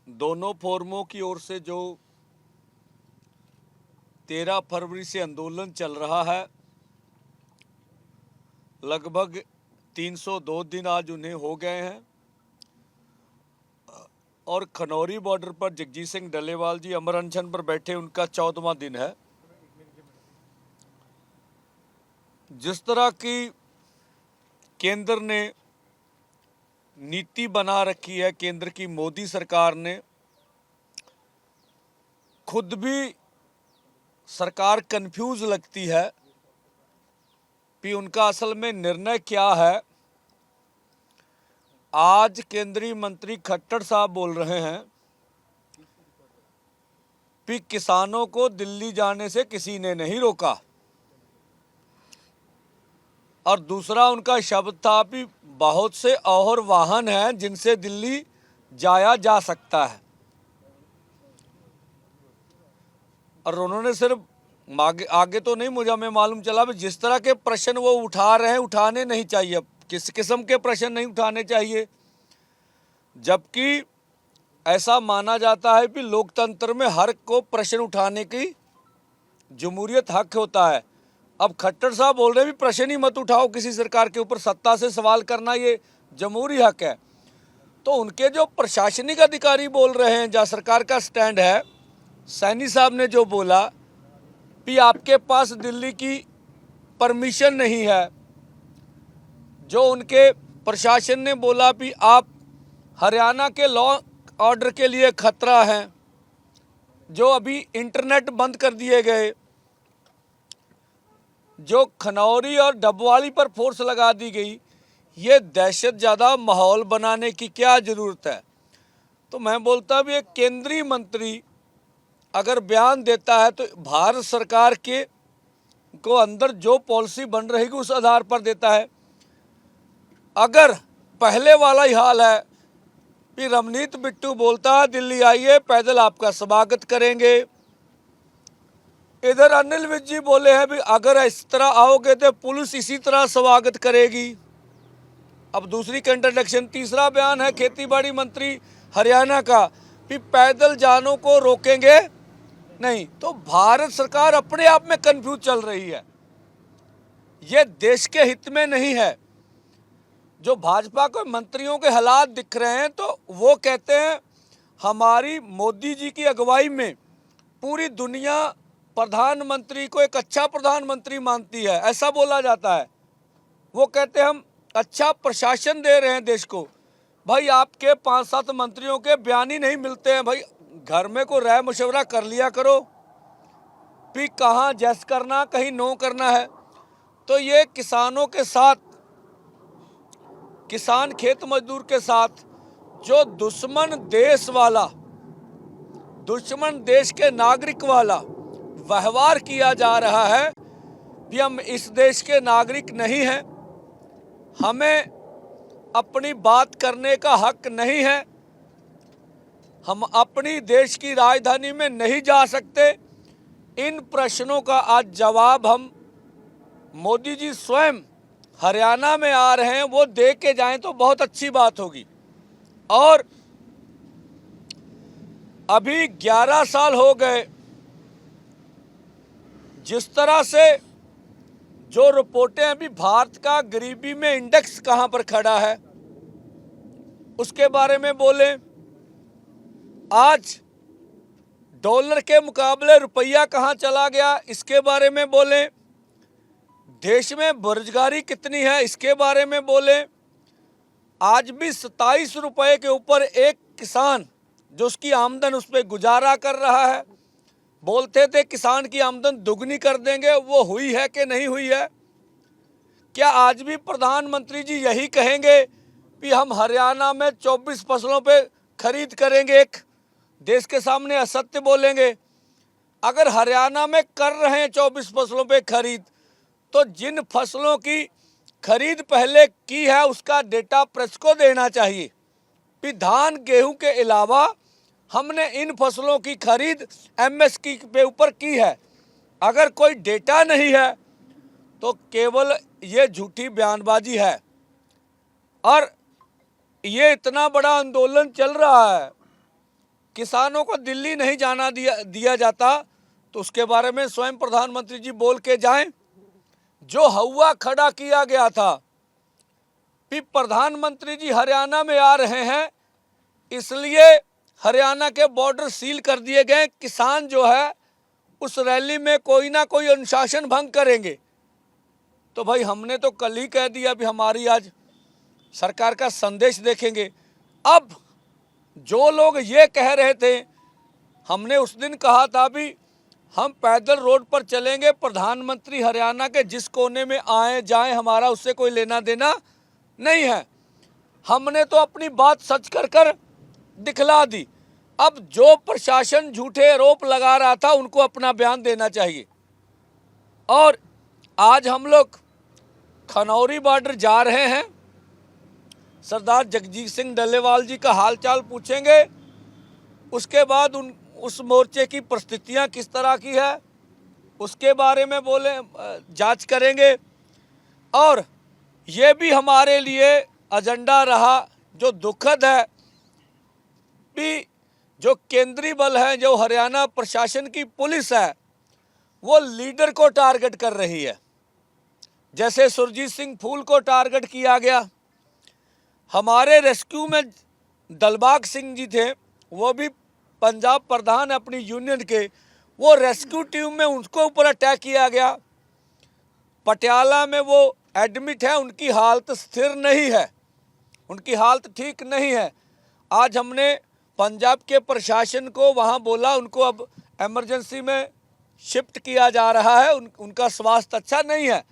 दोनों फोरमों की ओर से जो 13 फरवरी से आंदोलन चल रहा है, लगभग 302 दिन आज उन्हें हो गए हैं और खनौरी बॉर्डर पर जगजीत सिंह डल्लेवाल जी अमर अनशन पर बैठे, उनका 14वां दिन है। जिस तरह की केंद्र ने नीति बना रखी है, केंद्र की मोदी सरकार ने, खुद भी सरकार कंफ्यूज लगती है कि उनका असल में निर्णय क्या है। आज केंद्रीय मंत्री खट्टर साहब बोल रहे हैं कि किसानों को दिल्ली जाने से किसी ने नहीं रोका, और दूसरा उनका शब्द था कि बहुत से और वाहन हैं जिनसे दिल्ली जाया जा सकता है। और उन्होंने सिर्फ आगे तो नहीं, मुझे हमें मालूम चला भी जिस तरह के प्रश्न वो उठा रहे हैं, उठाने नहीं चाहिए, किस किस्म के प्रश्न नहीं उठाने चाहिए। जबकि ऐसा माना जाता है कि लोकतंत्र में हर को प्रश्न उठाने की जमहूरियत हक होता है। अब खट्टर साहब बोल रहे हैं भी प्रश्न ही मत उठाओ किसी सरकार के ऊपर, सत्ता से सवाल करना ये जमहूरी हक है। तो उनके जो प्रशासनिक अधिकारी बोल रहे हैं, जहाँ सरकार का स्टैंड है, सैनी साहब ने जो बोला कि आपके पास दिल्ली की परमिशन नहीं है, जो उनके प्रशासन ने बोला कि आप हरियाणा के लॉ ऑर्डर के लिए खतरा हैं, जो अभी इंटरनेट बंद कर दिए गए, जो खनौरी और डबवाली पर फोर्स लगा दी गई, ये दहशत ज़्यादा माहौल बनाने की क्या ज़रूरत है। तो मैं बोलता भी एक केंद्रीय मंत्री अगर बयान देता है तो भारत सरकार के को अंदर जो पॉलिसी बन रहेगी उस आधार पर देता है। अगर पहले वाला ही हाल है कि रमनीत बिट्टू बोलता है दिल्ली आइए, पैदल आपका स्वागत करेंगे, इधर अनिल विज जी बोले हैं भी अगर इस तरह आओगे तो पुलिस इसी तरह स्वागत करेगी। अब दूसरी कंट्राडिक्शन, तीसरा बयान है खेतीबाड़ी मंत्री हरियाणा का कि पैदल जानों को रोकेंगे नहीं। तो भारत सरकार अपने आप में कंफ्यूज चल रही है, ये देश के हित में नहीं है। जो भाजपा को मंत्रियों के हालात दिख रहे हैं तो वो कहते हैं हमारी मोदी जी की अगुवाई में पूरी दुनिया प्रधानमंत्री को एक अच्छा प्रधानमंत्री मानती है, ऐसा बोला जाता है। वो कहते हैं हम अच्छा प्रशासन दे रहे हैं देश को। भाई आपके 5-7 मंत्रियों के बयान ही नहीं मिलते हैं। भाई घर में को राय मशवरा कर लिया करो, फिर कहाँ जैस करना, कहीं नो करना है। तो ये किसानों के साथ, किसान खेत मजदूर के साथ जो दुश्मन देश वाला, दुश्मन देश के नागरिक वाला व्यवहार किया जा रहा है कि हम इस देश के नागरिक नहीं हैं, हमें अपनी बात करने का हक नहीं है, हम अपनी देश की राजधानी में नहीं जा सकते। इन प्रश्नों का आज जवाब हम मोदी जी स्वयं हरियाणा में आ रहे हैं, वो दे के जाएं तो बहुत अच्छी बात होगी। और अभी 11 साल हो गए, जिस तरह से जो रिपोर्टें अभी भारत का गरीबी में इंडेक्स कहां पर खड़ा है उसके बारे में बोले, आज डॉलर के मुकाबले रुपया कहां चला गया इसके बारे में बोले, देश में बेरोजगारी कितनी है इसके बारे में बोले। आज भी 27 रुपये के ऊपर एक किसान जो उसकी आमदन उस पर गुजारा कर रहा है, बोलते थे किसान की आमदन दुगनी कर देंगे, वो हुई है कि नहीं हुई है? क्या आज भी प्रधानमंत्री जी यही कहेंगे कि हम हरियाणा में 24 फसलों पे खरीद करेंगे, एक देश के सामने असत्य बोलेंगे? अगर हरियाणा में कर रहे हैं 24 फसलों पे खरीद, तो जिन फसलों की खरीद पहले की है उसका डेटा प्रेस को देना चाहिए कि धान गेहूं के अलावा हमने इन फसलों की खरीद एमएसपी पे ऊपर की है। अगर कोई डेटा नहीं है तो केवल ये झूठी बयानबाजी है। और ये इतना बड़ा आंदोलन चल रहा है, किसानों को दिल्ली नहीं जाना दिया जाता, तो उसके बारे में स्वयं प्रधानमंत्री जी बोल के जाएं। जो हवा खड़ा किया गया था कि प्रधानमंत्री जी हरियाणा में आ रहे हैं, इसलिए हरियाणा के बॉर्डर सील कर दिए गए, किसान जो है उस रैली में कोई ना कोई अनुशासन भंग करेंगे। तो भाई हमने तो कल ही कह दिया, अभी हमारी आज सरकार का संदेश देखेंगे। अब जो लोग ये कह रहे थे, हमने उस दिन कहा था भी हम पैदल रोड पर चलेंगे, प्रधानमंत्री हरियाणा के जिस कोने में आए जाएं, हमारा उससे कोई लेना देना नहीं है। हमने तो अपनी बात सच कर कर दिखला दी। अब जो प्रशासन झूठे आरोप लगा रहा था, उनको अपना बयान देना चाहिए। और आज हम लोग खनौरी बॉर्डर जा रहे हैं, सरदार जगजीत सिंह डल्लेवाल जी का हालचाल पूछेंगे। उसके बाद उस मोर्चे की परिस्थितियां किस तरह की है उसके बारे में जांच करेंगे। और ये भी हमारे लिए एजेंडा रहा, जो दुखद है कि जो केंद्रीय बल है, जो हरियाणा प्रशासन की पुलिस है, वो लीडर को टारगेट कर रही है। जैसे सुरजीत सिंह फूल को टारगेट किया गया। हमारे रेस्क्यू में दलबाग सिंह जी थे, वो भी पंजाब प्रधान अपनी यूनियन के, वो रेस्क्यू टीम में उनको ऊपर अटैक किया गया। पटियाला में वो एडमिट है, उनकी हालत स्थिर नहीं है, उनकी हालत ठीक नहीं है। आज हमने पंजाब के प्रशासन को वहाँ बोला, उनको अब इमरजेंसी में शिफ्ट किया जा रहा है, उनका स्वास्थ्य अच्छा नहीं है।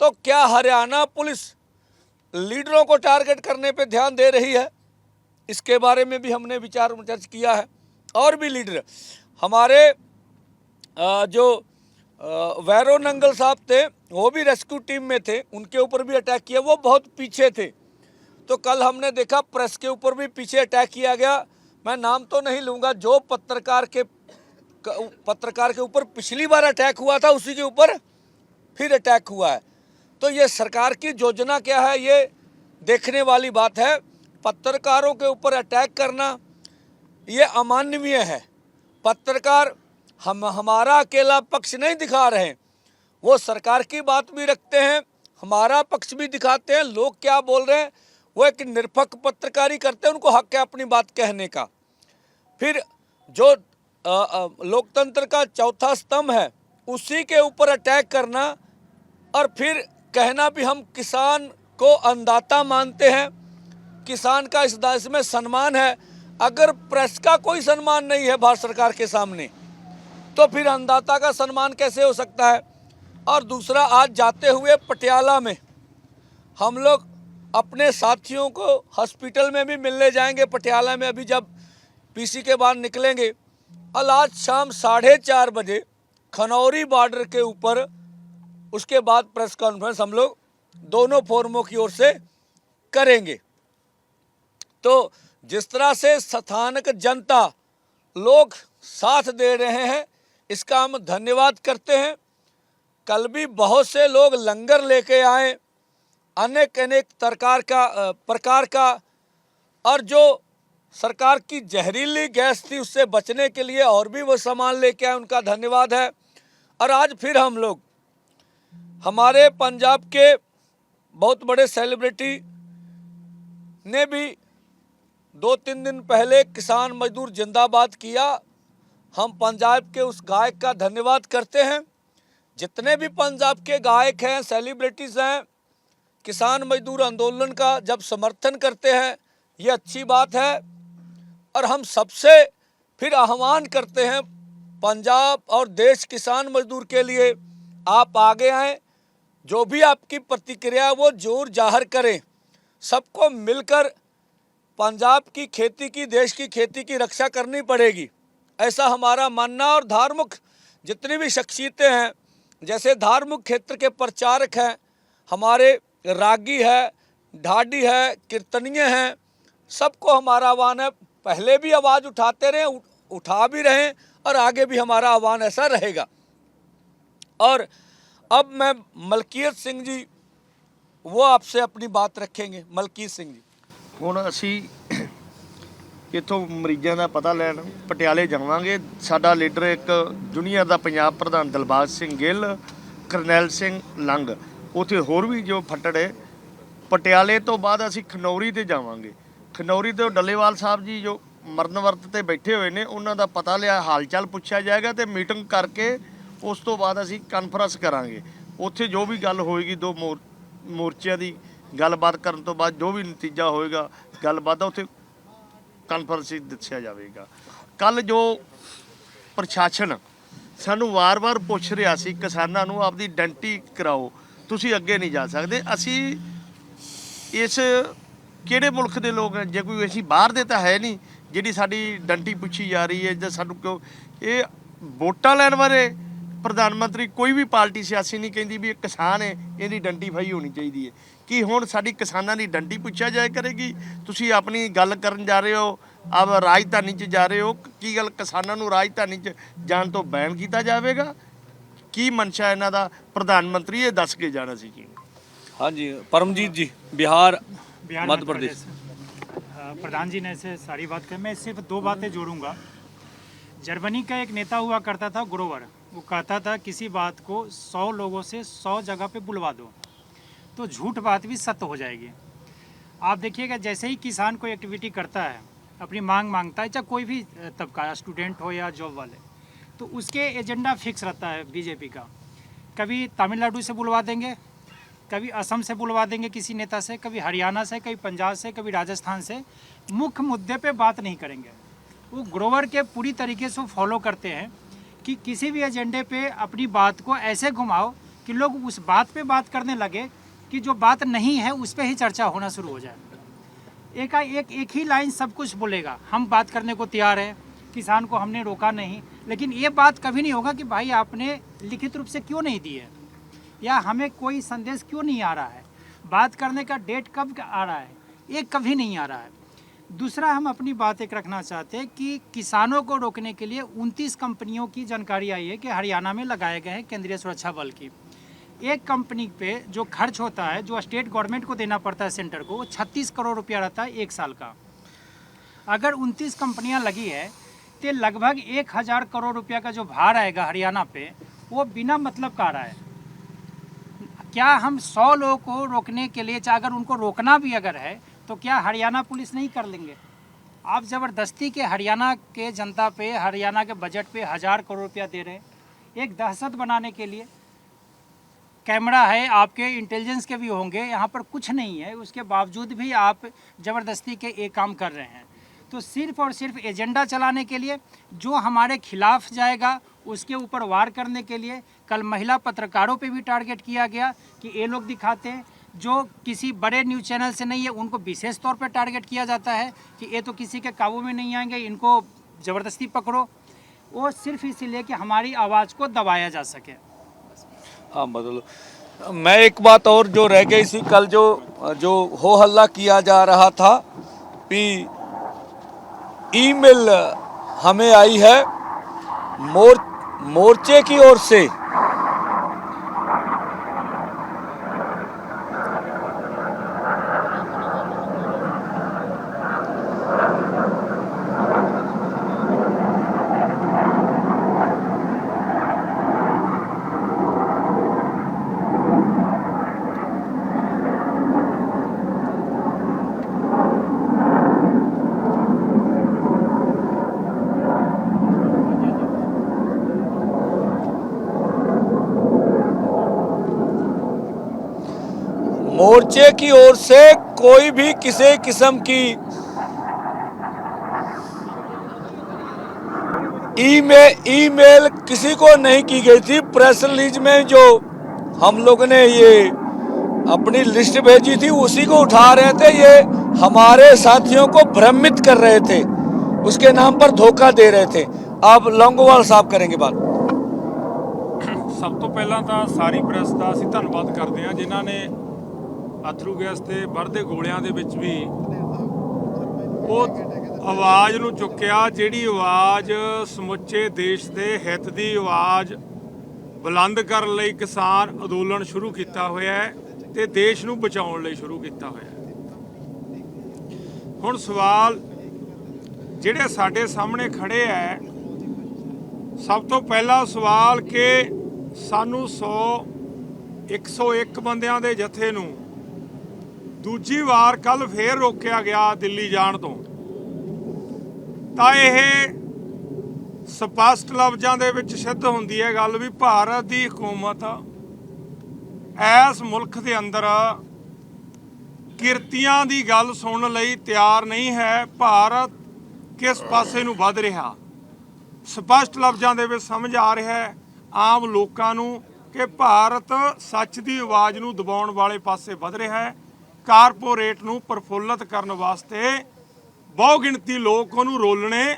तो क्या हरियाणा पुलिस लीडरों को टारगेट करने पे ध्यान दे रही है? इसके बारे में भी हमने विचार विमर्श किया है। और भी लीडर हमारे जो वैरो नंगल साहब थे, वो भी रेस्क्यू टीम में थे, उनके ऊपर भी अटैक किया, वो बहुत पीछे थे। तो कल हमने देखा प्रेस के ऊपर भी पीछे अटैक किया गया। मैं नाम तो नहीं लूँगा, जो पत्रकार के ऊपर पिछली बार अटैक हुआ था, उसी के ऊपर फिर अटैक हुआ है। तो ये सरकार की योजना क्या है, ये देखने वाली बात है। पत्रकारों के ऊपर अटैक करना ये अमानवीय है। पत्रकार हमारा अकेला पक्ष नहीं दिखा रहे हैं, वो सरकार की बात भी रखते हैं, हमारा पक्ष भी दिखाते हैं। लोग क्या बोल रहे हैं, वो एक निरपेक्ष पत्रकारी करते हैं, उनको हक है अपनी बात कहने का। फिर जो लोकतंत्र का चौथा स्तंभ है, उसी के ऊपर अटैक करना और फिर कहना भी हम किसान को अन्नदाता मानते हैं, किसान का इसमें सम्मान है। अगर प्रेस का कोई सम्मान नहीं है भारत सरकार के सामने, तो फिर अन्नदाता का सम्मान कैसे हो सकता है? और दूसरा, आज जाते हुए पटियाला में हम लोग अपने साथियों को हॉस्पिटल में भी मिलने जाएंगे। पटियाला में अभी जब पीसी के बाद निकलेंगे, और आज शाम 4:30 बजे खनौरी बॉर्डर के ऊपर, उसके बाद प्रेस कॉन्फ्रेंस हम लोग दोनों फोरमों की ओर से करेंगे। तो जिस तरह से स्थानिक जनता लोग साथ दे रहे हैं, इसका हम धन्यवाद करते हैं। कल भी बहुत से लोग लंगर लेके आए, अनेक प्रकार का, और जो सरकार की जहरीली गैस थी उससे बचने के लिए और भी वो सामान लेके आए, उनका धन्यवाद है। और आज फिर हम लोग हमारे पंजाब के बहुत बड़े सेलिब्रिटी ने भी 2-3 दिन पहले किसान मजदूर जिंदाबाद किया। हम पंजाब के उस गायक का धन्यवाद करते हैं। जितने भी पंजाब के गायक हैं, सेलिब्रिटीज़ हैं, किसान मजदूर आंदोलन का जब समर्थन करते हैं, ये अच्छी बात है। और हम सबसे फिर आह्वान करते हैं, पंजाब और देश किसान मजदूर के लिए आप आगे आएँ। जो भी आपकी प्रतिक्रिया वो जोर जाहिर करें। सबको मिलकर पंजाब की खेती की, देश की खेती की रक्षा करनी पड़ेगी, ऐसा हमारा मानना। और धार्मिक जितनी भी शख्सियतें हैं, जैसे धार्मिक क्षेत्र के प्रचारक हैं, हमारे रागी है, ढाडी है, कीर्तनीय हैं, सबको हमारा आह्वान है, पहले भी आवाज़ उठाते रहे, उठा भी रहें, और आगे भी हमारा आह्वान ऐसा रहेगा। और अब मैं मलकीत सिंह जी, वो आपसे अपनी बात रखेंगे। मलकीत सिंह जी। ਹੁਣ ਅਸੀਂ ਇੱਥੋਂ ਮਰੀਜ਼ਾਂ ਦਾ ਪਤਾ ਲੈਣ ਪਟਿਆਲੇ ਜਾਵਾਂਗੇ। ਸਾਡਾ ਲੀਡਰ ਇੱਕ ਜੂਨੀਅਰ ਦਾ ਪੰਜਾਬ ਪ੍ਰਧਾਨ ਦਿਲਬਾਗ ਸਿੰਘ ਗਿੱਲ, ਕਰਨੈਲ ਸਿੰਘ ਲੰਗ, ਉੱਥੇ ਹੋਰ ਵੀ ਜੋ ਫੱਟੜ ਹੈ। ਪਟਿਆਲੇ ਤੋਂ ਬਾਅਦ ਅਸੀਂ ਖਨੌਰੀ ਤੇ ਜਾਵਾਂਗੇ। ਖਨੌਰੀ ਤੋਂ ਡੱਲੇਵਾਲ ਸਾਹਿਬ ਜੀ ਜੋ ਮਰਨ ਵਰਤ ਤੇ ਬੈਠੇ ਹੋਏ ਨੇ, ਉਹਨਾਂ ਦਾ ਪਤਾ ਲਿਆ, ਹਾਲ ਚਾਲ ਪੁੱਛਿਆ ਜਾਏਗਾ ਤੇ ਮੀਟਿੰਗ ਕਰਕੇ ਉਸ ਤੋਂ ਬਾਅਦ ਅਸੀਂ ਕਾਨਫਰੰਸ ਕਰਾਂਗੇ। ਉੱਥੇ ਜੋ ਵੀ ਗੱਲ ਹੋਏਗੀ, ਦੋ ਮੋਰਚਿਆਂ ਦੀ ਗੱਲਬਾਤ ਕਰਨ ਤੋਂ ਬਾਅਦ ਜੋ ਵੀ ਨਤੀਜਾ ਹੋਏਗਾ ਗੱਲਬਾਤ ਦਾ ਉੱਥੇ ਕਾਨਫਰੰਸ ਵਿੱਚ ਦੱਸਿਆ ਜਾਵੇਗਾ। ਕੱਲ ਜੋ ਪ੍ਰਸ਼ਾਸਨ ਸਾਨੂੰ ਵਾਰ-ਵਾਰ ਪੁੱਛ ਰਿਹਾ ਸੀ ਕਿਸਾਨਾਂ ਨੂੰ ਆਪਦੀ ਆਇਡੈਂਟੀ ਕਰਾਓ, ਤੁਸੀਂ ਅੱਗੇ ਨਹੀਂ ਜਾ ਸਕਦੇ। ਅਸੀਂ ਇਸ ਕਿਹੜੇ ਮੁਲਕ ਦੇ ਲੋਕ, ਜੇ ਕੋਈ ਅਸੀਂ ਬਾਹਰ ਦੇ ਤਾਂ ਹੈ ਨਹੀਂ ਜਿਹੜੀ ਸਾਡੀ ਆਇਡੈਂਟੀ ਪੁੱਛੀ ਜਾ ਰਹੀ ਹੈ ਜਾਂ ਸਾਨੂੰ ਕਿਉਂ। ਇਹ ਵੋਟਾਂ ਲੈਣ ਬਾਰੇ ਪ੍ਰਧਾਨ ਮੰਤਰੀ ਕੋਈ ਵੀ ਪਾਰਟੀ ਸਿਆਸੀ ਨਹੀਂ ਕਹਿੰਦੀ ਵੀ ਇਹ ਕਿਸਾਨ ਹੈ, ਇਹਦੀ ਆਇਡੈਂਟੀਫਾਈ ਹੋਣੀ ਚਾਹੀਦੀ ਹੈ। ਕਿ ਹੁਣ ਸਾਡੀ ਕਿਸਾਨਾਂ ਦੀ ਆਇਡੈਂਟੀ ਪੁੱਛਿਆ ਜਾਇਆ ਕਰੇਗੀ? ਤੁਸੀਂ ਆਪਣੀ ਗੱਲ ਕਰਨ ਜਾ ਰਹੇ ਹੋ, ਆਪ ਰਾਜਧਾਨੀ 'ਚ ਜਾ ਰਹੇ ਹੋ, ਕੀ ਗੱਲ ਕਿਸਾਨਾਂ ਨੂੰ ਰਾਜਧਾਨੀ 'ਚ ਜਾਣ ਤੋਂ ਬੈਨ ਕੀਤਾ ਜਾਵੇਗਾ? ਕੀ ਮਨਸ਼ਾ ਇਹਨਾਂ ਦਾ? ਪ੍ਰਧਾਨ ਮੰਤਰੀ ਇਹ ਦੱਸ ਕੇ ਜਾਣਾ ਸੀ। ਜੀ हाँ जी, परमजीत जी, बिहार बिहार मध्य प्रदेश। प्रधान जी ने ऐसे सारी बात कही, मैं सिर्फ दो बातें जोड़ूंगा। जर्मनी का एक नेता हुआ करता था ग्रोवर, वो कहता था किसी बात को 100 लोगों से 100 जगह पे बुलवा दो तो झूठ बात भी सत्य हो जाएगी। आप देखिएगा जैसे ही किसान कोई एक्टिविटी करता है, अपनी मांग मांगता है, चाहे कोई भी तबका, स्टूडेंट हो या जॉब वाले, तो उसके एजेंडा फिक्स रहता है बीजेपी का। कभी तमिलनाडु से बुलवा देंगे, कभी असम से बुलवा देंगे किसी नेता से, कभी हरियाणा से, कभी पंजाब से, कभी राजस्थान से। मुख्य मुद्दे पे बात नहीं करेंगे। वो ग्रोवर के पूरी तरीके से फॉलो करते हैं कि किसी भी एजेंडे पे अपनी बात को ऐसे घुमाओ कि लोग उस बात पे बात करने लगे कि जो बात नहीं है उस पर ही चर्चा होना शुरू हो जाए। एक ही लाइन सब कुछ बोलेगा, हम बात करने को तैयार है, किसान को हमने रोका नहीं, लेकिन ये बात कभी नहीं होगा कि भाई आपने लिखित रूप से क्यों नहीं दी है, या हमें कोई संदेश क्यों नहीं आ रहा है, बात करने का डेट कब आ रहा है, ये कभी नहीं आ रहा है। दूसरा, हम अपनी बात एक रखना चाहते हैं कि किसानों को रोकने के लिए 29 कंपनियों की जानकारी आई है कि हरियाणा में लगाए गए हैं केंद्रीय सुरक्षा बल की। एक कंपनी पे जो खर्च होता है, जो स्टेट गवर्नमेंट को देना पड़ता है सेंटर को, वो 36 करोड़ रुपया रहता है एक साल का। अगर 29 कंपनियां लगी है तो लगभग 1000 करोड़ रुपया का जो भार आएगा हरियाणा पे, वो बिना मतलब का आ रहा है। क्या हम 100 लोगों को रोकने के लिए, चाहे अगर उनको रोकना भी अगर है, तो क्या हरियाणा पुलिस नहीं कर लेंगे? आप ज़बरदस्ती के हरियाणा के जनता पे, हरियाणा के बजट पे 1000 करोड़ रुपया दे रहे हैं एक दहशत बनाने के लिए। कैमरा है, आपके इंटेलिजेंस के भी होंगे, यहाँ पर कुछ नहीं है, उसके बावजूद भी आप ज़बरदस्ती के एक काम कर रहे हैं। तो सिर्फ और सिर्फ एजेंडा चलाने के लिए, जो हमारे खिलाफ जाएगा उसके ऊपर वार करने के लिए। कल महिला पत्रकारों पे भी टारगेट किया गया कि ये लोग दिखाते हैं, जो किसी बड़े न्यूज़ चैनल से नहीं है उनको विशेष तौर पे टारगेट किया जाता है कि ये तो किसी के काबू में नहीं आएंगे, इनको ज़बरदस्ती पकड़ो। वो सिर्फ इसीलिए कि हमारी आवाज़ को दबाया जा सके। हाँ, मतलब मैं एक बात और जो रह गई थी, कल जो हो हल्ला किया जा रहा था कि ईमेल हमें आई है मोर्चे की ओर से, मोर्चे की ओर से कोई भी किसी किस्म की ईमेल किसी को नहीं की गई थी। प्रेस रिलीज में जो हम लोग ने ये अपनी लिस्ट भेजी थी उसी को उठा रहे थे। ये हमारे साथियों को भ्रमित कर रहे थे, उसके नाम पर धोखा दे रहे थे। अब लौंगोवाल साहब करेंगे बात। सब तो पहला तो सारी प्रेस का ਅਸੀਂ ਧੰਨਵਾਦ ਕਰਦੇ ਹਾਂ ਜਿਨ੍ਹਾਂ ਨੇ ਅਥਰੂ ਗੈਸ ਤੇ ਵਰਦੇ ਗੋਲਿਆਂ ਦੇ ਵਿੱਚ ਵੀ ਉਹ ਆਵਾਜ਼ ਨੂੰ ਚੁੱਕਿਆ, ਜਿਹੜੀ ਆਵਾਜ਼ ਸਮੁੱਚੇ ਦੇਸ਼ ਦੇ ਹਿੱਤ ਦੀ ਆਵਾਜ਼ ਬੁਲੰਦ ਕਰਨ ਲਈ ਕਿਸਾਨ ਅੰਦੋਲਨ ਸ਼ੁਰੂ ਕੀਤਾ ਹੋਇਆ ਹੈ ਤੇ ਦੇਸ਼ ਨੂੰ ਬਚਾਉਣ ਲਈ ਸ਼ੁਰੂ ਕੀਤਾ ਹੋਇਆ ਹੈ। ਹੁਣ ਸਵਾਲ ਜਿਹੜੇ ਸਾਡੇ ਸਾਹਮਣੇ ਖੜੇ ਹੈ, ਸਭ ਤੋਂ ਪਹਿਲਾ ਸਵਾਲ ਕਿ ਸਾਨੂੰ 101 ਬੰਦਿਆਂ ਦੇ ਜਥੇ ਨੂੰ ਦੂਜੀ ਵਾਰ ਕੱਲ ਫੇਰ ਰੋਕਿਆ ਗਿਆ ਦਿੱਲੀ ਜਾਣ ਤੋਂ, ਤਾਂ ਇਹ ਸਪਸ਼ਟ ਲਫ਼ਜ਼ਾਂ ਦੇ ਵਿੱਚ ਸਿੱਧ ਹੁੰਦੀ ਹੈ ਗੱਲ ਵੀ ਭਾਰਤ ਦੀ ਹਕੂਮਤ ਇਸ ਮੁਲਕ ਦੇ ਅੰਦਰ ਕਿਰਤੀਆਂ ਦੀ ਗੱਲ ਸੁਣਨ ਲਈ ਤਿਆਰ ਨਹੀਂ ਹੈ। ਭਾਰਤ ਕਿਸ ਪਾਸੇ ਨੂੰ ਵੱਧ ਰਿਹਾ, ਸਪਸ਼ਟ ਲਫ਼ਜ਼ਾਂ ਦੇ ਵਿੱਚ ਸਮਝ ਆ ਰਿਹਾ ਹੈ ਆਮ ਲੋਕਾਂ ਨੂੰ ਕਿ ਭਾਰਤ ਸੱਚ ਦੀ ਆਵਾਜ਼ ਨੂੰ ਦਬਾਉਣ ਵਾਲੇ ਪਾਸੇ ਵੱਧ ਰਿਹਾ ਹੈ। ਕਾਰਪੋਰੇਟ ਨੂੰ ਪ੍ਰਫੁੱਲਤ ਕਰਨ ਵਾਸਤੇ ਬਹੁ ਗਿਣਤੀ ਲੋਕ ਉਹਨੂੰ ਰੋਲਣੇ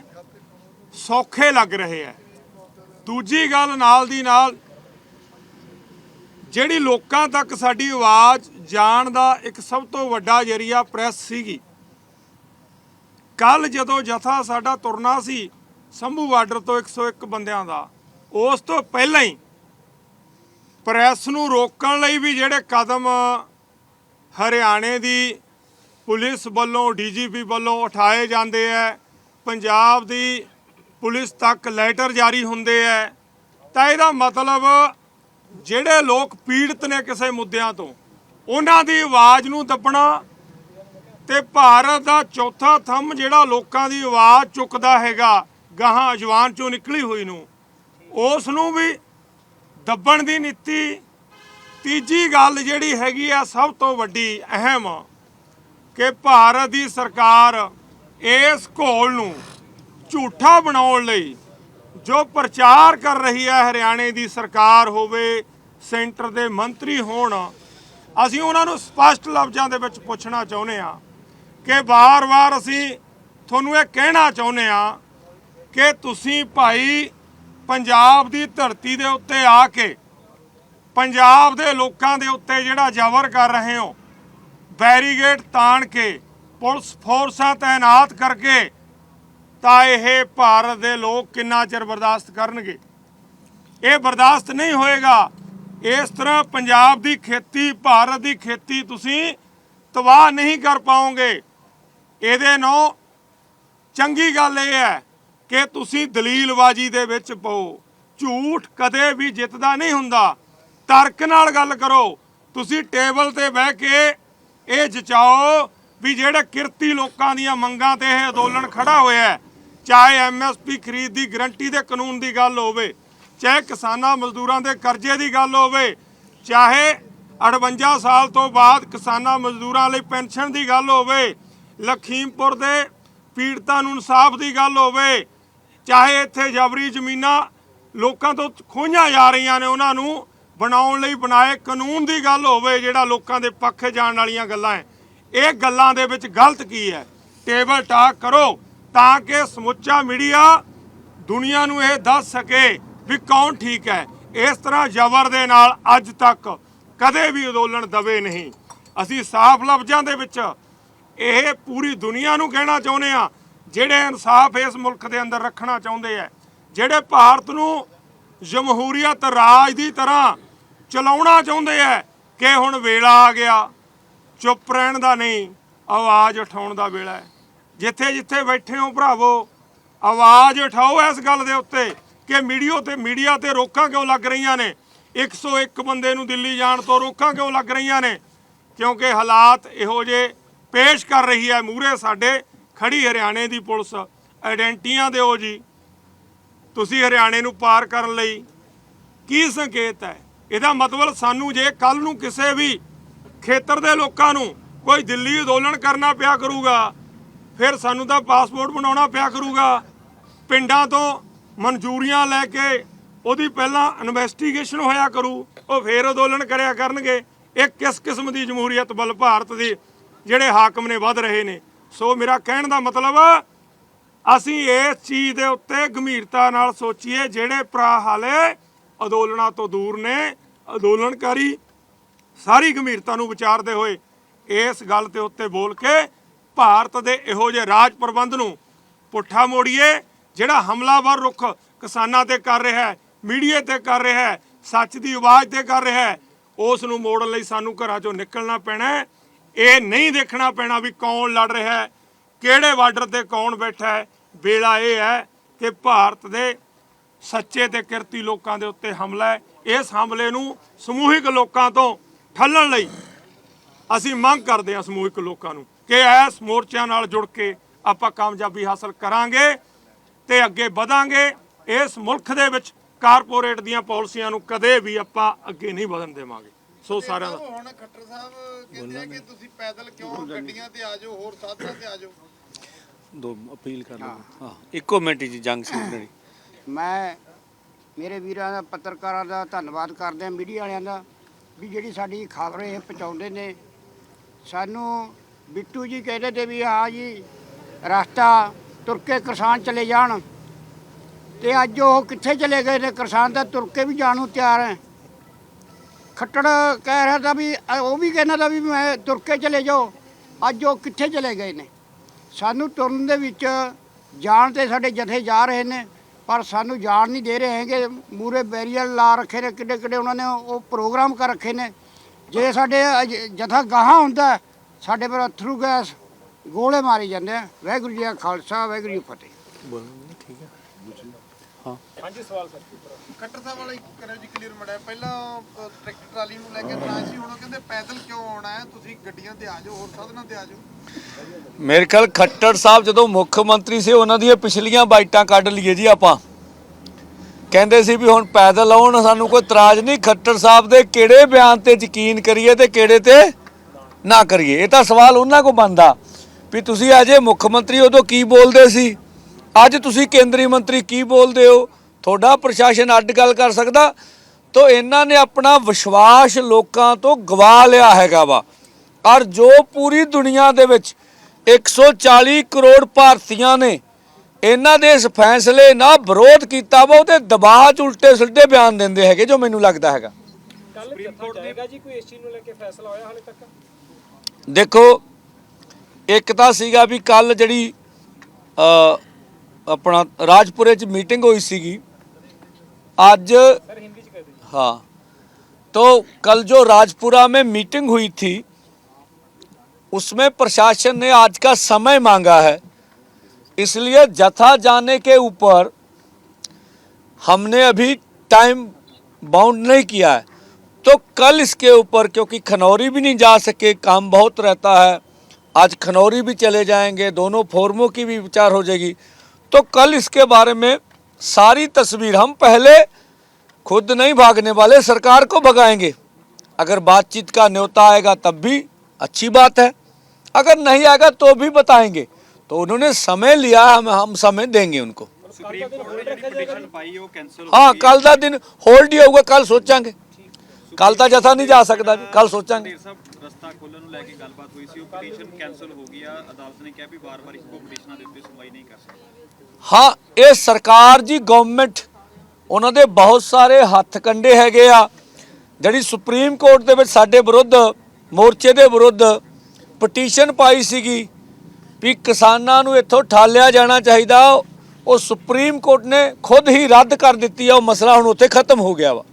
ਸੌਖੇ ਲੱਗ ਰਹੇ ਹੈ। ਦੂਜੀ ਗੱਲ ਨਾਲ ਦੀ ਨਾਲ ਜਿਹੜੀ ਲੋਕਾਂ ਤੱਕ ਸਾਡੀ ਆਵਾਜ਼ ਜਾਣ ਦਾ ਇੱਕ ਸਭ ਤੋਂ ਵੱਡਾ ਜ਼ਰੀਆ ਪ੍ਰੈਸ ਸੀਗੀ। ਕੱਲ ਜਦੋਂ ਜਥਾ ਸਾਡਾ ਤੁਰਨਾ ਸੀ ਸੰਭੂ ਬਾਰਡਰ ਤੋਂ 101 ਬੰਦਿਆਂ ਦਾ, ਉਸ ਤੋਂ ਪਹਿਲਾਂ ਹੀ ਪ੍ਰੈਸ ਨੂੰ ਰੋਕਣ ਲਈ ਵੀ ਜਿਹੜੇ ਕਦਮ ਹਰਿਆਣੇ ਦੀ ਪੁਲਿਸ ਵੱਲੋਂ ਡੀਜੀਪੀ ਵੱਲੋਂ ਉਠਾਏ ਜਾਂਦੇ ਹੈ, ਪੰਜਾਬ ਦੀ ਪੁਲਿਸ ਤੱਕ ਲੈਟਰ ਜਾਰੀ ਹੁੰਦੇ ਹੈ, ਤਾਂ ਇਹਦਾ ਮਤਲਬ ਜਿਹੜੇ ਲੋਕ ਪੀੜਤ ਨੇ ਕਿਸੇ ਮੁੱਦਿਆਂ ਤੋਂ, ਉਹਨਾਂ ਦੀ ਆਵਾਜ਼ ਨੂੰ ਦੱਬਣਾ ਤੇ ਭਾਰਤ ਦਾ ਚੌਥਾ ਥੰਮ ਜਿਹੜਾ ਲੋਕਾਂ ਦੀ ਆਵਾਜ਼ ਚੁੱਕਦਾ ਹੈਗਾ ਗਾਹਾਂ ਜਵਾਨ ਚੋਂ ਨਿਕਲੀ ਹੋਈ ਨੂੰ, ਉਸ ਨੂੰ ਵੀ ਦੱਬਣ ਦੀ ਨੀਤੀ। ਤੀਜੀ ਗੱਲ ਜਿਹੜੀ ਹੈਗੀ ਆ ਸਭ ਤੋਂ ਵੱਡੀ ਅਹਿਮ ਕਿ ਭਾਰਤ ਦੀ ਸਰਕਾਰ ਇਸ ਘੋਲ ਨੂੰ ਝੂਠਾ ਬਣਾਉਣ ਲਈ ਜੋ ਪ੍ਰਚਾਰ ਕਰ ਰਹੀ ਹੈ, ਹਰਿਆਣੇ ਦੀ ਸਰਕਾਰ ਹੋਵੇ, ਸੈਂਟਰ ਦੇ ਮੰਤਰੀ ਹੋਣ, ਅਸੀਂ ਉਹਨਾਂ ਨੂੰ ਸਪਸ਼ਟ ਲਫ਼ਜ਼ਾਂ ਦੇ ਵਿੱਚ ਪੁੱਛਣਾ ਚਾਹੁੰਦੇ ਹਾਂ ਕਿ ਵਾਰ-ਵਾਰ ਅਸੀਂ ਤੁਹਾਨੂੰ ਇਹ ਕਹਿਣਾ ਚਾਹੁੰਦੇ ਹਾਂ ਕਿ ਤੁਸੀਂ ਭਾਈ ਪੰਜਾਬ ਦੀ ਧਰਤੀ ਦੇ ਉੱਤੇ ਆ ਕੇ ਪੰਜਾਬ ਦੇ ਲੋਕਾਂ ਦੇ ਉੱਤੇ ਜਿਹੜਾ ਜ਼ਬਰ ਕਰ ਰਹੇ ਹੋ, ਬੈਰੀਗੇਡ ਤਾਣ ਕੇ ਪੁਲਿਸ ਫੋਰਸਾਂ ਤਾਇਨਾਤ ਕਰਕੇ, ਤਾਂ ਇਹ ਭਾਰਤ ਦੇ ਲੋਕ ਕਿੰਨਾ ਚਿਰ ਬਰਦਾਸ਼ਤ ਕਰਨਗੇ? ਇਹ ਬਰਦਾਸ਼ਤ ਨਹੀਂ ਹੋਏਗਾ। ਇਸ ਤਰ੍ਹਾਂ ਪੰਜਾਬ ਦੀ ਖੇਤੀ, ਭਾਰਤ ਦੀ ਖੇਤੀ ਤੁਸੀਂ ਤਬਾਹ ਨਹੀਂ ਕਰ ਪਾਓਗੇ। ਇਹਦੇ ਨਾਲ ਚੰਗੀ ਗੱਲ ਇਹ ਹੈ ਕਿ ਤੁਸੀਂ ਦਲੀਲਬਾਜ਼ੀ ਦੇ ਵਿੱਚ ਪਾਓ। ਝੂਠ ਕਦੇ ਵੀ ਜਿੱਤਦਾ ਨਹੀਂ ਹੁੰਦਾ। ਤਰਕ ਨਾਲ ਗੱਲ ਕਰੋ। ਤੁਸੀਂ ਟੇਬਲ ਤੇ ਬਹਿ ਕੇ ਇਹ ਜਚਾਓ ਵੀ ਜਿਹੜੇ ਕਿਰਤੀ ਲੋਕਾਂ ਦੀਆਂ ਮੰਗਾਂ ਤੇ ਇਹ ਅੰਦੋਲਨ ਖੜਾ ਹੋਇਆ, ਚਾਹੇ ਐਮਐਸਪੀ ਖਰੀਦ ਦੀ ਗਰੰਟੀ ਦੇ ਕਾਨੂੰਨ ਦੀ ਗੱਲ ਹੋਵੇ, ਚਾਹੇ ਕਿਸਾਨਾਂ ਮਜ਼ਦੂਰਾਂ ਦੇ ਕਰਜ਼ੇ ਦੀ ਗੱਲ ਹੋਵੇ, ਚਾਹੇ 58 ਸਾਲ ਤੋਂ ਬਾਅਦ ਕਿਸਾਨਾਂ ਮਜ਼ਦੂਰਾਂ ਲਈ ਪੈਨਸ਼ਨ ਦੀ ਗੱਲ ਹੋਵੇ, ਲਖੀਮਪੁਰ ਦੇ ਪੀੜਤਾਂ ਨੂੰ ਇਨਸਾਫ ਦੀ ਗੱਲ ਹੋਵੇ, ਚਾਹੇ ਇੱਥੇ ਜਬਰੀ ਜ਼ਮੀਨਾਂ ਲੋਕਾਂ ਤੋਂ ਖੋਹੀਆਂ ਜਾ ਰਹੀਆਂ ਨੇ ਉਹਨਾਂ ਨੂੰ ਬਣਾਉਣ ਲਈ ਬਣਾਏ ਕਾਨੂੰਨ ਦੀ ਗੱਲ ਹੋਵੇ, ਜਿਹੜਾ ਲੋਕਾਂ ਦੇ ਪੱਖੇ ਜਾਣ ਵਾਲੀਆਂ ਗੱਲਾਂ ਹੈ। ਇਹ ਗੱਲਾਂ ਦੇ ਵਿੱਚ ਗਲਤ ਕੀ ਹੈ? ਟੇਬਲ ਟਾਕ ਕਰੋ ਤਾਂ ਕਿ ਸਮੁੱਚਾ ਮੀਡੀਆ ਦੁਨੀਆ ਨੂੰ ਇਹ ਦੱਸ ਸਕੇ ਵੀ ਕੌਣ ਠੀਕ ਹੈ। ਇਸ ਤਰ੍ਹਾਂ ਜ਼ਬਰ ਦੇ ਨਾਲ ਅੱਜ ਤੱਕ ਕਦੇ ਵੀ ਅੰਦੋਲਨ ਦਬੇ ਨਹੀਂ। ਅਸੀਂ ਸਾਫ਼ ਲਫ਼ਜ਼ਾਂ ਦੇ ਵਿੱਚ ਇਹ ਪੂਰੀ ਦੁਨੀਆ ਨੂੰ ਕਹਿਣਾ ਚਾਹੁੰਦੇ ਹਾਂ, ਜਿਹੜੇ ਇਨਸਾਫ ਇਸ ਮੁਲਕ ਦੇ ਅੰਦਰ ਰੱਖਣਾ ਚਾਹੁੰਦੇ ਹੈ, ਜਿਹੜੇ ਭਾਰਤ ਨੂੰ ਜਮਹੂਰੀਅਤ ਰਾਜ ਦੀ ਤਰ੍ਹਾਂ ਚਲਾਉਣਾ ਚਾਹੁੰਦੇ ਹੈ, ਕਿ ਹੁਣ ਵੇਲਾ ਆ ਗਿਆ ਚੁੱਪ ਰਹਿਣ ਦਾ ਨਹੀਂ, ਆਵਾਜ਼ ਉਠਾਉਣ ਦਾ ਵੇਲਾ ਹੈ। ਜਿੱਥੇ ਜਿੱਥੇ ਬੈਠੇ ਹੋ ਭਰਾਵੋ, ਆਵਾਜ਼ ਉਠਾਓ ਇਸ ਗੱਲ ਦੇ ਉੱਤੇ ਕਿ ਮੀਡੀਆ ਤੇ ਰੋਕਾਂ ਕਿਉਂ ਲੱਗ ਰਹੀਆਂ ਨੇ, 101 ਬੰਦੇ ਨੂੰ ਦਿੱਲੀ ਜਾਣ ਤੋਂ ਰੋਕਾਂ ਕਿਉਂ ਲੱਗ ਰਹੀਆਂ ਨੇ? ਕਿਉਂਕਿ ਹਾਲਾਤ ਇਹੋ ਜਿਹੇ ਪੇਸ਼ ਕਰ ਰਹੀ ਹੈ ਮੂਹਰੇ ਸਾਡੇ ਖੜੀ ਹਰਿਆਣੇ ਦੀ ਪੁਲਿਸ। ਆਇਡੈਂਟੀਆਂ ਦਿਓ ਜੀ, ਤੁਸੀਂ ਹਰਿਆਣੇ ਨੂੰ ਪਾਰ ਕਰਨ ਲਈ ਕੀ ਸੰਕੇਤ ਹੈ? ਇਹਦਾ ਮਤਲਬ ਸਾਨੂੰ ਜੇ ਕੱਲ ਨੂੰ ਕਿਸੇ ਵੀ ਖੇਤਰ ਦੇ ਲੋਕਾਂ ਨੂੰ ਕੋਈ ਦਿੱਲੀ ਅੰਦੋਲਨ ਕਰਨਾ ਪਿਆ ਕਰੂਗਾ, ਫਿਰ ਸਾਨੂੰ ਤਾਂ ਪਾਸਪੋਰਟ ਬਣਾਉਣਾ ਪਿਆ ਕਰੂਗਾ, ਪਿੰਡਾਂ ਤੋਂ ਮਨਜ਼ੂਰੀਆਂ ਲੈ ਕੇ ਉਹਦੀ ਪਹਿਲਾਂ ਇਨਵੈਸਟੀਗੇਸ਼ਨ ਹੋਇਆ ਕਰੂ, ਉਹ ਫਿਰ ਅੰਦੋਲਨ ਕਰਿਆ ਕਰਨਗੇ। ਇਹ ਕਿਸ ਕਿਸਮ ਦੀ ਜਮਹੂਰੀਅਤ ਵੱਲ ਭਾਰਤ ਦੇ ਜਿਹੜੇ ਹਾਕਮ ਨੇ ਵੱਧ ਰਹੇ ਨੇ? ਸੋ ਮੇਰਾ ਕਹਿਣ ਦਾ ਮਤਲਬ ਅਸੀਂ ਇਸ ਚੀਜ਼ ਦੇ ਉੱਤੇ ਗੰਭੀਰਤਾ ਨਾਲ ਸੋਚੀਏ। ਜਿਹੜੇ ਭਰਾ ਹਾਲੇ ਅੰਦੋਲਨਾਂ ਤੋਂ ਦੂਰ ਨੇ, ਅੰਦੋਲਨਕਾਰੀ ਸਾਰੀ ਗੰਭੀਰਤਾ ਨੂੰ ਵਿਚਾਰਦੇ ਹੋਏ ਇਸ ਗੱਲ ਦੇ ਉੱਤੇ ਬੋਲ ਕੇ ਭਾਰਤ ਦੇ ਇਹੋ ਜਿਹੇ ਰਾਜ ਪ੍ਰਬੰਧ ਨੂੰ ਪੁੱਠਾ ਮੋੜੀਏ। ਜਿਹੜਾ ਹਮਲਾਵਰ ਰੁਖ ਕਿਸਾਨਾਂ ਤੇ ਕਰ ਰਿਹਾ ਹੈ, ਮੀਡੀਆ ਤੇ ਕਰ ਰਿਹਾ ਹੈ, ਸੱਚ ਦੀ ਆਵਾਜ਼ ਤੇ ਕਰ ਰਿਹਾ ਹੈ, ਉਸ ਨੂੰ ਮੋੜਨ ਲਈ ਸਾਨੂੰ ਘਰਾਂ ਚੋਂ ਨਿਕਲਣਾ ਪੈਣਾ। ਇਹ ਨਹੀਂ ਦੇਖਣਾ ਪੈਣਾ ਵੀ ਕੌਣ ਲੜ ਰਿਹਾ ਹੈ, ਕਿਹੜੇ ਬਾਰਡਰ ਤੇ ਕੌਣ ਬੈਠਾ ਹੈ। ਵੇਲਾ ਇਹ ਹੈ ਕਿ ਭਾਰਤ ਦੇ ਸੱਚੇ ਤੇ ਕਿਰਤੀ ਲੋਕਾਂ ਦੇ ਉੱਤੇ ਹਮਲਾ ਹੈ। ਇਸ ਹਮਲੇ ਨੂੰ ਸਮੂਹਿਕ ਲੋਕਾਂ ਤੋਂ ਠੱਲਣ ਲਈ ਅਸੀਂ ਮੰਗ ਕਰਦੇ ਹਾਂ ਸਮੂਹਿਕ ਲੋਕਾਂ ਨੂੰ ਕਿ ਇਸ ਮੋਰਚਿਆਂ ਨਾਲ ਜੁੜ ਕੇ ਆਪਾਂ ਕਾਮਯਾਬੀ ਹਾਸਲ ਕਰਾਂਗੇ ਤੇ ਅੱਗੇ ਵਧਾਂਗੇ। ਇਸ ਮੁਲਕ ਦੇ ਵਿੱਚ ਕਾਰਪੋਰੇਟ ਦੀਆਂ ਪਾਲਿਸੀਆਂ ਨੂੰ ਕਦੇ ਵੀ ਆਪਾਂ ਅੱਗੇ ਨਹੀਂ ਵਧਣ ਦੇਵਾਂਗੇ। ਸੋ ਸਾਰਿਆਂ ਦਾ ਹੁਣ ਖੱਟਰ ਸਾਹਿਬ ਕਹਿੰਦੇ ਆ ਕਿ ਤੁਸੀਂ ਪੈਦਲ ਕਿਉਂ ਗੱਡੀਆਂ ਤੇ ਆ ਜਾਓ, ਹੋਰ ਸਾਧਨਾਂ ਤੇ ਆ ਜਾਓ। ਦੋ ਅਪੀਲ ਕਰ ਲਓ। ਹਾਂ ਇੱਕੋ ਮਿੰਟ ਜੀ ਜੰਗ ਸਿੰਘ ਨੇ ਮੈਂ ਮੇਰੇ ਵੀਰਾਂ ਦਾ ਪੱਤਰਕਾਰਾਂ ਦਾ ਧੰਨਵਾਦ ਕਰਦੇ ਹਾਂ, ਮੀਡੀਆ ਵਾਲਿਆਂ ਦਾ ਵੀ ਜਿਹੜੀ ਸਾਡੀ ਖਬਰ ਇਹ ਪਹੁੰਚਾਉਂਦੇ ਨੇ। ਸਾਨੂੰ ਬਿੱਟੂ ਜੀ ਕਹਿੰਦੇ ਤੇ ਵੀ ਹਾਂ ਜੀ ਰਸਤਾ ਤੁਰ ਕੇ ਕਿਸਾਨ ਚਲੇ ਜਾਣ, ਤੇ ਅੱਜ ਉਹ ਕਿੱਥੇ ਚਲੇ ਗਏ ਨੇ? ਕਿਸਾਨ ਤਾਂ ਤੁਰ ਕੇ ਵੀ ਜਾਣ ਨੂੰ ਤਿਆਰ ਹੈ। ਖੱਟੜ ਕਹਿ ਰਿਹਾ ਤਾਂ ਵੀ ਉਹ ਵੀ ਕਹਿੰਦਾ ਤਾਂ ਵੀ ਮੈਂ ਤੁਰ ਕੇ ਚਲੇ ਜਾਓ, ਅੱਜ ਉਹ ਕਿੱਥੇ ਚਲੇ ਗਏ ਨੇ? ਸਾਨੂੰ ਤੁਰਨ ਦੇ ਵਿੱਚ ਜਾਣ ਤੇ ਸਾਡੇ ਜਥੇ ਜਾ ਰਹੇ ਨੇ, ਪਰ ਸਾਨੂੰ ਜਾਣ ਨਹੀਂ ਦੇ ਰਹੇ ਹੈਗੇ। ਮੂਰੇ ਬੈਰੀਅਰ ਲਾ ਰੱਖੇ ਨੇ, ਕਿੱਡੇ ਕਿੱਡੇ ਉਹਨਾਂ ਨੇ ਉਹ ਪ੍ਰੋਗਰਾਮ ਕਰ ਰੱਖੇ ਨੇ। ਜੇ ਸਾਡੇ ਜਥਾ ਗਾਹਾਂ ਹੁੰਦਾ ਸਾਡੇ ਪਰ ਅਥਰੂ ਗੈਸ ਗੋਲੇ ਮਾਰੇ ਜਾਂਦੇ ਆ। ਵਾਹਿਗੁਰੂ ਜੀ ਕਾ ਖਾਲਸਾ, ਵਾਹਿਗੁਰੂ ਜੀ ਕੀ ਫਤਿਹ। ਖੱਟਰ ਸਾਹਿਬ ਵਾਲਾ ਇੱਕ ਕਰਿਓ ਜੀ ਕਲੀਅਰ ਮੜਾ, ਪਹਿਲਾਂ ਟਰੈਕਟਰ ਟਰਾਲੀ ਨੂੰ ਲੈ ਕੇ ਇਤਰਾਜ਼ ਸੀ, ਹੁਣ ਉਹ ਕਹਿੰਦੇ ਪੈਦਲ ਕਿਉਂ ਆਉਣਾ ਹੈ, ਤੁਸੀਂ ਗੱਡੀਆਂ ਤੇ ਆ ਜਾਓ, ਹੋਰ ਸਾਧਨਾਂ ਤੇ ਆ ਜਾਓ। ਮੇਰੇ ਖਿਆਲ ਖੱਟੜ ਸਾਹਿਬ ਜਦੋਂ ਮੁੱਖ ਮੰਤਰੀ ਸੀ ਉਹਨਾਂ ਦੀਆਂ ਪਿਛਲੀਆਂ ਬਾਈਟਾਂ ਕੱਢ ਲਈਏ ਜੀ ਆਪਾਂ। ਕਹਿੰਦੇ ਸੀ ਵੀ ਹੁਣ ਪੈਦਲ ਆਉਣ, ਸਾਨੂੰ ਕੋਈ ਇਤਰਾਜ਼ ਨਹੀਂ। ਖੱਟੜ ਸਾਹਿਬ ਦੇ ਕਿਹੜੇ ਬਿਆਨ ਤੇ ਯਕੀਨ ਕਰੀਏ ਤੇ ਕਿਹੜੇ ਤੇ ਨਾ ਕਰੀਏ, ਇਹ ਤਾਂ ਸਵਾਲ ਉਹਨਾਂ ਕੋ ਬਣਦਾ ਵੀ ਤੁਸੀਂ ਅਜੇ ਮੁੱਖ ਮੰਤਰੀ ਉਦੋਂ ਕੀ ਬੋਲਦੇ ਸੀ, ਅੱਜ ਤੁਸੀਂ ਕੇਂਦਰੀ ਮੰਤਰੀ ਕੀ ਬੋਲਦੇ ਹੋ। ਤੁਹਾਡਾ ਪ੍ਰਸ਼ਾਸਨ ਅੱਡ ਗੱਲ ਕਰ ਸਕਦਾ। ਤੋ ਇਹਨਾਂ ਨੇ ਆਪਣਾ ਵਿਸ਼ਵਾਸ ਲੋਕਾਂ ਤੋਂ ਗਵਾ ਲਿਆ ਹੈਗਾ ਵਾ। ਔਰ ਜੋ ਪੂਰੀ ਦੁਨੀਆ ਦੇ ਵਿੱਚ 140 ਕਰੋੜ ਭਾਰਤੀਆਂ ਨੇ ਇਹਨਾਂ ਦੇ ਇਸ ਫੈਸਲੇ ਨਾਲ ਵਿਰੋਧ ਕੀਤਾ ਵਾ, ਉਹਦੇ ਦਬਾਅ 'ਚ ਉਲਟੇ ਸਿੱਧੇ ਬਿਆਨ ਦਿੰਦੇ ਹੈਗੇ, ਜੋ ਮੈਨੂੰ ਲੱਗਦਾ ਹੈਗਾ। ਦੇਖੋ ਇੱਕ ਤਾਂ ਸੀਗਾ ਵੀ ਕੱਲ ਜਿਹੜੀ अपना राजपुरे च मीटिंग हुई सीगी आज। हाँ तो कल जो राजपुरा में मीटिंग हुई थी उसमें प्रशासन ने आज का समय मांगा है, इसलिए जथा जाने के ऊपर हमने अभी टाइम बाउंड नहीं किया है। तो कल इसके ऊपर, क्योंकि खनौरी भी नहीं जा सके, काम बहुत रहता है, आज खनौरी भी चले जाएंगे, दोनों फोरमों की भी विचार हो जाएगी। तो कल इसके बारे में सारी तस्वीर, हम पहले खुद नहीं भागने वाले, सरकार को भगाएंगे। अगर बातचीत का न्योता आएगा तब भी अच्छी बात है, अगर नहीं आएगा तो भी बताएंगे। तो उन्होंने समय लिया, हम समय देंगे उनको। हाँ कल का दिन होल्ड ही होगा, कल सोचांगे। कल ਤਾਂ ਜਥਾ ਨਹੀਂ ਜਾ ਸਕਦਾ ਜੀ, ਕੱਲ ਸੋਚਾਂਗੇ। ਰਸਤਾ ਖੋਲਣ ਨੂੰ ਲੈ ਕੇ ਗੱਲਬਾਤ ਹੋਈ ਸੀ, ਉਹ ਪਟੀਸ਼ਨ ਕੈਨਸਲ ਹੋ ਗਈ ਆ। ਅਦਾਲਤ ਨੇ ਕਿਹਾ ਵੀ ਵਾਰ-ਵਾਰ ਇੱਕੋ ਪਟੀਸ਼ਨਾਂ ਦੇ ਉੱਤੇ ਸੁਣਵਾਈ ਨਹੀਂ ਕਰ ਸਕਦੀ। ਹਾਂ ਇਹ ਸਰਕਾਰ ਜੀ, ਗਵਰਨਮੈਂਟ, ਉਹਨਾਂ ਦੇ ਬਹੁਤ ਸਾਰੇ ਹੱਥ ਕੰਡੇ ਹੈਗੇ ਆ। ਜਿਹੜੀ ਸੁਪਰੀਮ ਕੋਰਟ ਦੇ ਵਿੱਚ ਸਾਡੇ ਵਿਰੁੱਧ, ਮੋਰਚੇ ਦੇ ਵਿਰੁੱਧ ਪਟੀਸ਼ਨ ਪਾਈ ਸੀਗੀ ਵੀ ਕਿਸਾਨਾਂ ਨੂੰ ਇੱਥੋਂ ਠਾਲਿਆ ਜਾਣਾ ਚਾਹੀਦਾ, ਉਹ ਸੁਪਰੀਮ ਕੋਰਟ ਨੇ ਖੁਦ ਹੀ ਰੱਦ ਕਰ ਦਿੱਤੀ ਆ। ਉਹ ਮਸਲਾ ਹੁਣ ਉੱਥੇ ਖਤਮ ਹੋ ਗਿਆ ਵਾ।